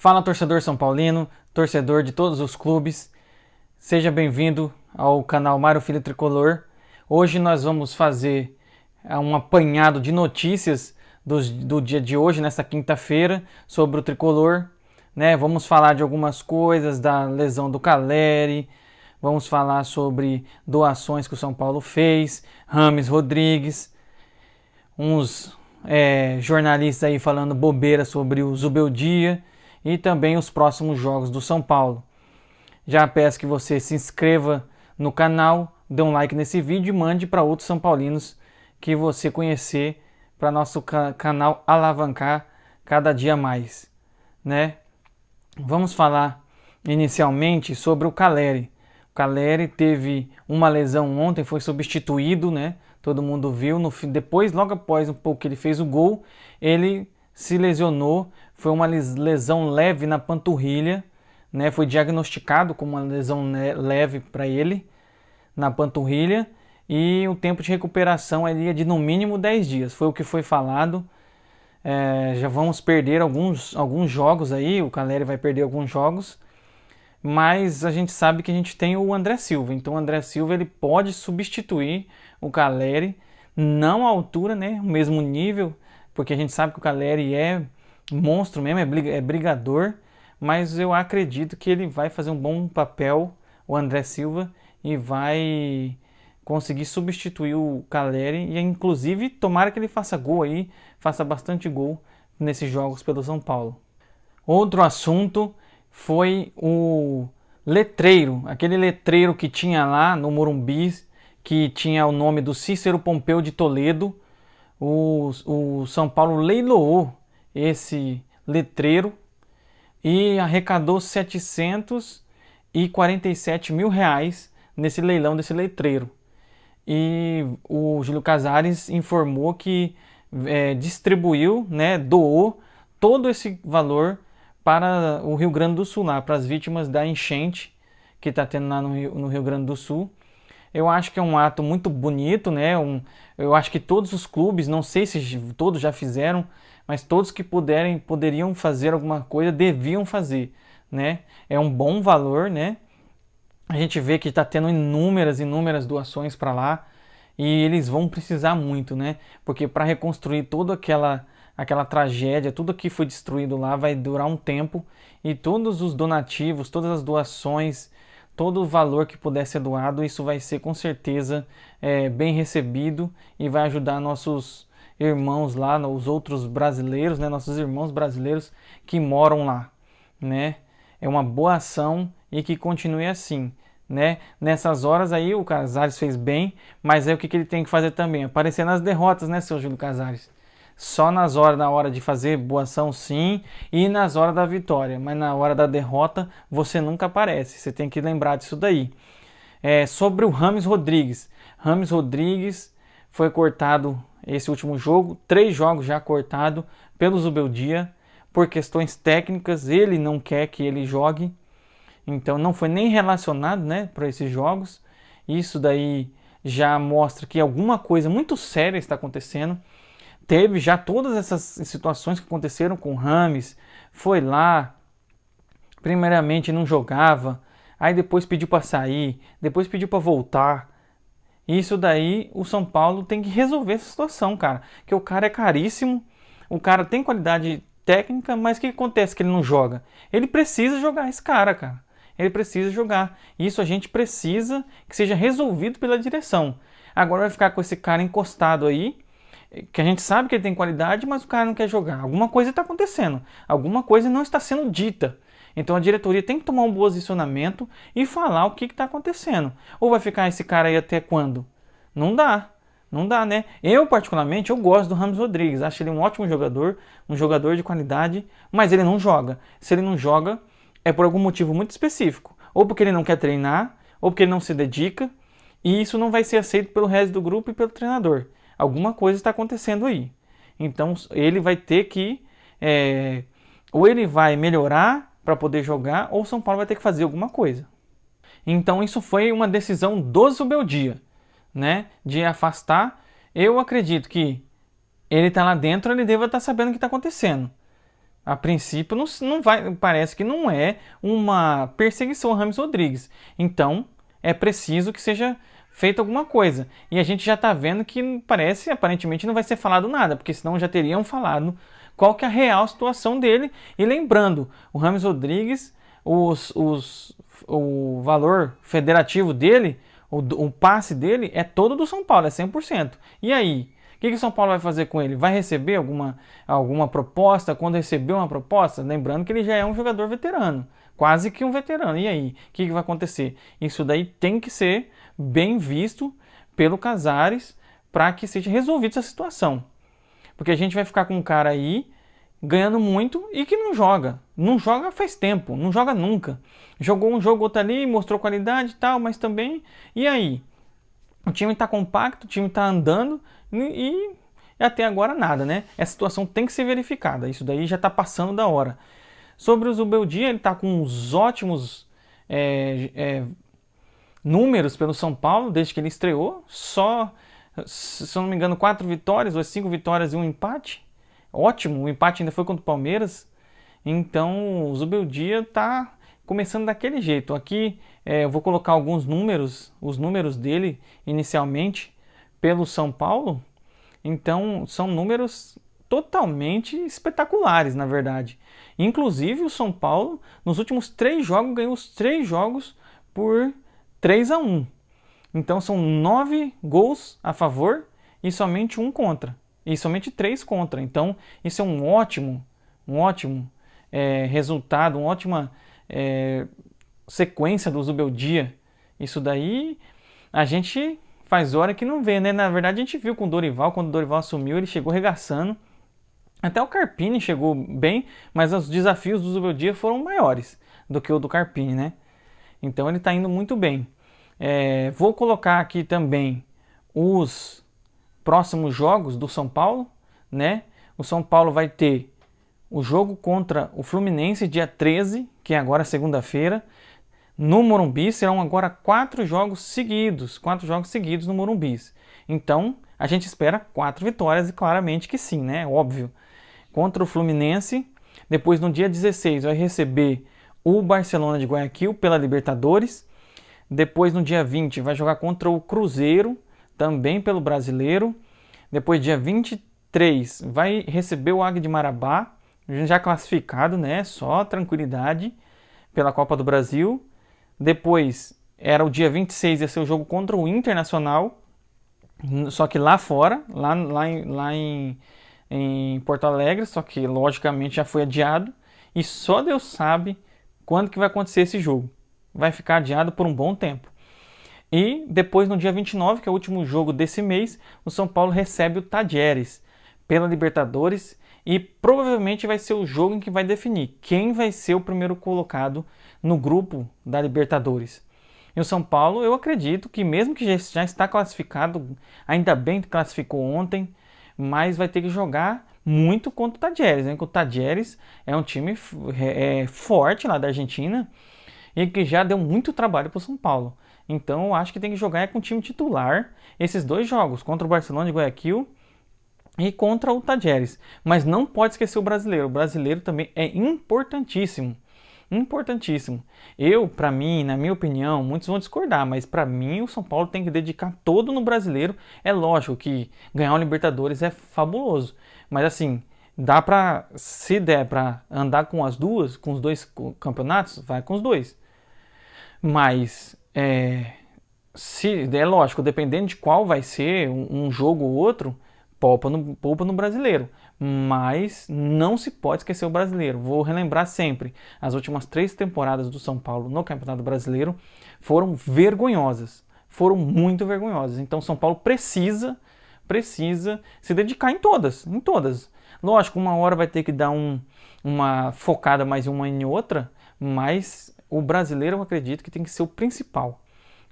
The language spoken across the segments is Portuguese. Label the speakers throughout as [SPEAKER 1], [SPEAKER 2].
[SPEAKER 1] Fala, torcedor são paulino, torcedor de todos os clubes. Seja bem-vindo ao canal Mário Filho Tricolor. Hoje nós vamos fazer um apanhado de notícias do dia de hoje, nessa quinta-feira, sobre o Tricolor. Vamos falar de algumas coisas, da lesão do Calleri, vamos falar sobre doações que o São Paulo fez, James Rodrigues, uns jornalistas aí falando bobeira sobre o Zubeldia e também os próximos jogos do São Paulo. Já peço que você se inscreva no canal, dê um like nesse vídeo e mande para outros São Paulinos que você conhecer, para nosso canal alavancar cada dia mais, Vamos falar inicialmente sobre o Calleri. O Calleri teve uma lesão ontem, foi substituído, Todo mundo viu, logo após um pouco que ele fez o gol, ele se lesionou, foi uma lesão leve na panturrilha, Foi diagnosticado como uma lesão leve para ele na panturrilha, e o tempo de recuperação é de no mínimo 10 dias, foi o que foi falado. Já vamos perder alguns jogos aí, o Calleri vai perder alguns jogos, mas a gente sabe que a gente tem o André Silva, então o André Silva ele pode substituir o Calleri, não à altura, o mesmo nível, porque a gente sabe que o Calleri é monstro mesmo, é brigador, mas eu acredito que ele vai fazer um bom papel, o André Silva, e vai conseguir substituir o Calleri, e inclusive tomara que ele faça gol aí, faça bastante gol nesses jogos pelo São Paulo. Outro assunto foi o letreiro, aquele letreiro que tinha lá no Morumbi, que tinha o nome do Cícero Pompeu de Toledo. O São Paulo leiloou esse letreiro e arrecadou 747 mil reais nesse leilão desse letreiro. E o Júlio Casares informou que distribuiu, doou todo esse valor para o Rio Grande do Sul, para as vítimas da enchente que está tendo lá no Rio Grande do Sul. Eu acho que é um ato muito bonito, eu acho que todos os clubes, não sei se todos já fizeram, mas todos que poderiam fazer alguma coisa, deviam fazer, É um bom valor, A gente vê que está tendo inúmeras doações para lá, e eles vão precisar muito, Porque para reconstruir toda aquela tragédia, tudo que foi destruído lá vai durar um tempo, e todos os donativos, todas as doações, todo o valor que puder ser doado, isso vai ser com certeza bem recebido e vai ajudar nossos irmãos lá, os outros brasileiros, nossos irmãos brasileiros que moram lá, É uma boa ação e que continue assim, Nessas horas aí o Casares fez bem, mas o que ele tem que fazer também? Aparecer nas derrotas, seu Júlio Casares? Só na hora de fazer boa ação, sim, e nas horas da vitória, mas na hora da derrota você nunca aparece, você tem que lembrar disso daí. Sobre o James Rodrigues foi cortado esse último jogo, 3 jogos já cortado pelo Zubeldia, por questões técnicas, ele não quer que ele jogue, então não foi nem relacionado, para esses jogos. Isso daí já mostra que alguma coisa muito séria está acontecendo. Teve já todas essas situações que aconteceram com o James, foi lá, primeiramente não jogava, aí depois pediu para sair, depois pediu para voltar. Isso daí o São Paulo tem que resolver essa situação, cara, que o cara é caríssimo, o cara tem qualidade técnica, mas o que acontece que ele não joga? Ele precisa jogar esse cara. Ele precisa jogar. Isso a gente precisa que seja resolvido pela direção. Agora vai ficar com esse cara encostado aí, que a gente sabe que ele tem qualidade, mas o cara não quer jogar. Alguma coisa está acontecendo. Alguma coisa não está sendo dita. Então a diretoria tem que tomar um posicionamento e falar o que está acontecendo. Ou vai ficar esse cara aí até quando? Não dá. Não dá, Eu, particularmente, eu gosto do James Rodrigues. Acho ele um ótimo jogador, um jogador de qualidade, mas ele não joga. Se ele não joga, é por algum motivo muito específico. Ou porque ele não quer treinar, ou porque ele não se dedica, e isso não vai ser aceito pelo resto do grupo e pelo treinador. Alguma coisa está acontecendo aí. Então ele vai ter que, ou ele vai melhorar para poder jogar, ou o São Paulo vai ter que fazer alguma coisa. Então isso foi uma decisão do Zubeldia, de afastar. Eu acredito que ele está lá dentro, ele deva estar sabendo o que está acontecendo. A princípio, não vai, parece que não é uma perseguição a Rames Rodrigues. Então, é preciso que seja feita alguma coisa. E a gente já está vendo que parece, aparentemente, não vai ser falado nada, porque senão já teriam falado qual que é a real situação dele. E lembrando, o Rames Rodrigues, o valor federativo dele, o passe dele é todo do São Paulo, é 100%. E aí? O que o São Paulo vai fazer com ele? Vai receber alguma proposta? Quando receber uma proposta, lembrando que ele já é um jogador veterano, quase que um veterano. E aí? O que vai acontecer? Isso daí tem que ser bem visto pelo Casares para que seja resolvida essa situação. Porque a gente vai ficar com um cara aí ganhando muito e que não joga. Não joga faz tempo, não joga nunca. Jogou um jogo outro ali, mostrou qualidade e tal, mas também... E aí? O time está compacto, o time está andando e até agora nada, né? Essa situação tem que ser verificada. Isso daí já está passando da hora. Sobre o Zubeldia, ele está com uns ótimos números pelo São Paulo desde que ele estreou. Só, se eu não me engano, 4 vitórias, ou 5 vitórias e um empate. Ótimo, o empate ainda foi contra o Palmeiras. Então o Zubeldia está começando daquele jeito. Aqui eu vou colocar alguns números, os números dele inicialmente pelo São Paulo. Então são números totalmente espetaculares, na verdade. Inclusive o São Paulo, nos últimos 3 jogos, ganhou os 3 jogos por 3-1. Então são 9 gols a favor e somente 1 contra. E somente 3 contra. Então isso é um ótimo resultado, uma ótima sequência do Zubeldia. Isso daí a gente faz hora que não vê, né? Na verdade a gente viu com o Dorival, quando o Dorival assumiu, ele chegou regaçando. Até o Carpini chegou bem, mas os desafios do Zubeldia foram maiores do que o do Carpini, né? Então ele está indo muito bem. Vou colocar aqui também os próximos jogos do São Paulo, né? O São Paulo vai ter o jogo contra o Fluminense dia 13, que é agora segunda-feira, no Morumbi. Serão agora 4 jogos seguidos no Morumbi. Então, a gente espera 4 vitórias e claramente que sim, né? Óbvio. Contra o Fluminense, depois no dia 16 vai receber o Barcelona de Guayaquil pela Libertadores. Depois no dia 20 vai jogar contra o Cruzeiro, também pelo Brasileiro. Depois dia 23 vai receber o Águia de Marabá, já classificado, né? Só tranquilidade pela Copa do Brasil. Depois era o dia 26, ia ser o jogo contra o Internacional, só que lá fora, lá em Porto Alegre, só que logicamente já foi adiado. E só Deus sabe quando que vai acontecer esse jogo. Vai ficar adiado por um bom tempo. E depois, no dia 29, que é o último jogo desse mês, o São Paulo recebe o Tadieres pela Libertadores e provavelmente vai ser o jogo em que vai definir quem vai ser o primeiro colocado no grupo da Libertadores. E o São Paulo, eu acredito que mesmo que já está classificado, ainda bem que classificou ontem, mas vai ter que jogar muito contra o Tadieres, né? Porque o Tadieres é um time forte lá da Argentina e que já deu muito trabalho para o São Paulo. Então eu acho que tem que jogar com o time titular esses 2 jogos, contra o Barcelona de Guayaquil e contra o Tadieres. Mas não pode esquecer o brasileiro. O brasileiro também é importantíssimo. Importantíssimo. Para mim, na minha opinião, muitos vão discordar, mas para mim o São Paulo tem que dedicar todo no brasileiro. É lógico que ganhar o Libertadores é fabuloso, mas assim, se der para andar com os 2 campeonatos, vai com os 2. Mas se é lógico, dependendo de qual vai ser um jogo ou outro, poupa no brasileiro. Mas não se pode esquecer o brasileiro. Vou relembrar sempre, as últimas 3 temporadas do São Paulo no Campeonato Brasileiro foram vergonhosas. Foram muito vergonhosas. Então São Paulo precisa se dedicar em todas. Lógico, uma hora vai ter que dar uma focada mais em uma em outra, mas o brasileiro eu acredito que tem que ser o principal.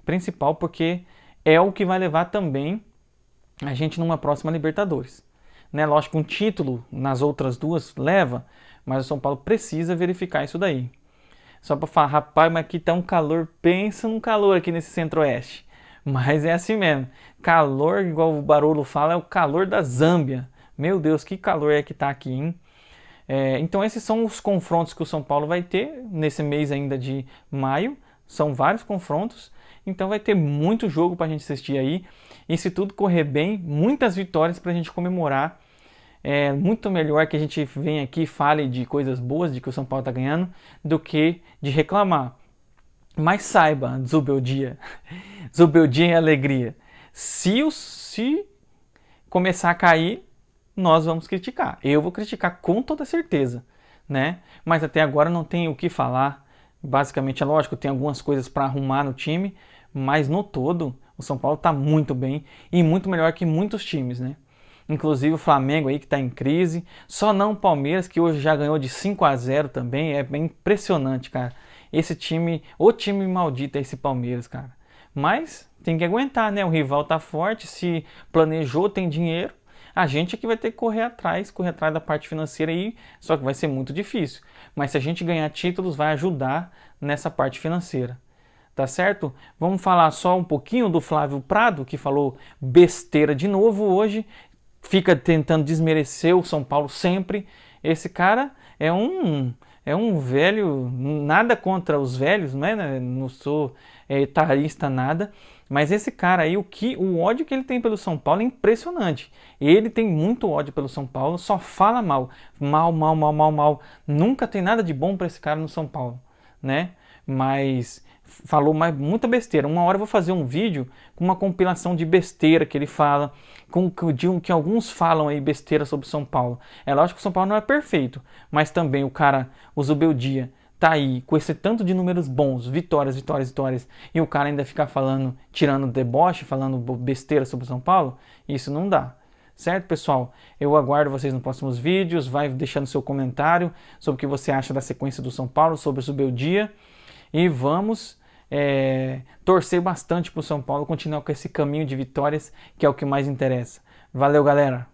[SPEAKER 1] Principal porque é o que vai levar também a gente numa próxima Libertadores. Né? Lógico, um título nas outras 2 leva, mas o São Paulo precisa verificar isso daí. Só para falar, rapaz, mas aqui tá um calor, pensa num calor aqui nesse Centro-Oeste. Mas é assim mesmo, calor, igual o Barolo fala, é o calor da Zâmbia. Meu Deus, que calor é que tá aqui, hein? Então esses são os confrontos que o São Paulo vai ter nesse mês ainda de maio. São vários confrontos, então vai ter muito jogo para a gente assistir aí. E se tudo correr bem, muitas vitórias para a gente comemorar. É muito melhor que a gente venha aqui e fale de coisas boas, de que o São Paulo está ganhando, do que de reclamar. Mas saiba, Zubeldia, Zubeldia é alegria. Se começar a cair, nós vamos criticar. Eu vou criticar com toda certeza, né? Mas até agora não tem o que falar. Basicamente, é lógico, tem algumas coisas para arrumar no time, mas no todo, o São Paulo está muito bem e muito melhor que muitos times, né? Inclusive o Flamengo aí que está em crise, só não o Palmeiras que hoje já ganhou de 5-0 também, é bem impressionante, cara. Esse time, o time maldito é esse Palmeiras, cara. Mas tem que aguentar, né? O rival tá forte, se planejou, tem dinheiro, a gente é que vai ter que correr atrás da parte financeira aí, só que vai ser muito difícil. Mas se a gente ganhar títulos, vai ajudar nessa parte financeira. Tá certo? Vamos falar só um pouquinho do Flávio Prado, que falou besteira de novo hoje, fica tentando desmerecer o São Paulo sempre. Esse cara é um velho, nada contra os velhos, né? Não sou etarista nada, mas esse cara aí, o ódio que ele tem pelo São Paulo é impressionante. Ele tem muito ódio pelo São Paulo, só fala mal, mal, mal, mal, mal, mal. Nunca tem nada de bom para esse cara no São Paulo, né? Mas falou muita besteira. Uma hora eu vou fazer um vídeo com uma compilação de besteira que ele fala, que alguns falam aí besteira sobre o São Paulo. É lógico que o São Paulo não é perfeito, mas também o Zubeldia, tá aí com esse tanto de números bons, vitórias, vitórias, vitórias, e o cara ainda ficar falando, tirando deboche, falando besteira sobre o São Paulo, isso não dá. Certo, pessoal? Eu aguardo vocês nos próximos vídeos, vai deixando seu comentário sobre o que você acha da sequência do São Paulo, sobre o Zubeldia, e vamos torcer bastante para o São Paulo continuar com esse caminho de vitórias, que é o que mais interessa. Valeu, galera!